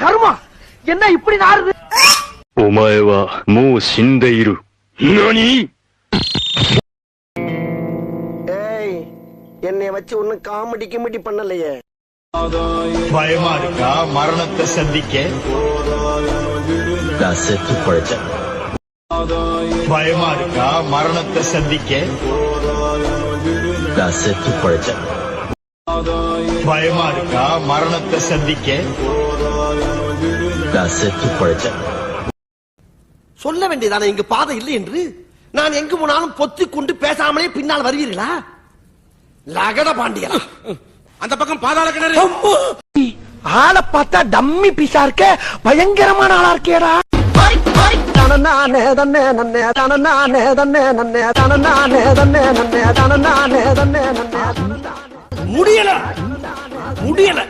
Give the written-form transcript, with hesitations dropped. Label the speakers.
Speaker 1: கர்மா என்ன இப்படி நாறுது?
Speaker 2: お前はもう死んでいる。何?
Speaker 3: ஏய் என்னை வச்சு ஒன்னும் காமெடி கிமெடி பண்ணலையே.
Speaker 4: பயமா இருக்கா மரணத்தை சந்திக்க? நான் செத்து பழைச்சேன். பயமா இருக்கா மரணத்தை சந்திக்க? நான் செத்து பழைச்சேன். பயமா இருக்கா மரணத்தை சந்திக்க? நான் செத்து பழைச்சேன்.
Speaker 3: சொல்ல வேண்டியதானே இங்கு பாதை இல்லை என்று. நான் எங்கு போனாலும் பொத்தி கொண்டு பேசாமலே பின்னால் வருவீர்களா? லகட பாண்டியா,
Speaker 5: அந்த பக்கம் பாதாள கிணறு.
Speaker 1: ஆளை பார்த்தா டம்மி பீஸா இருக்க, பயங்கரமான ஆளா இருக்கேடா.
Speaker 3: முடியல முடியல.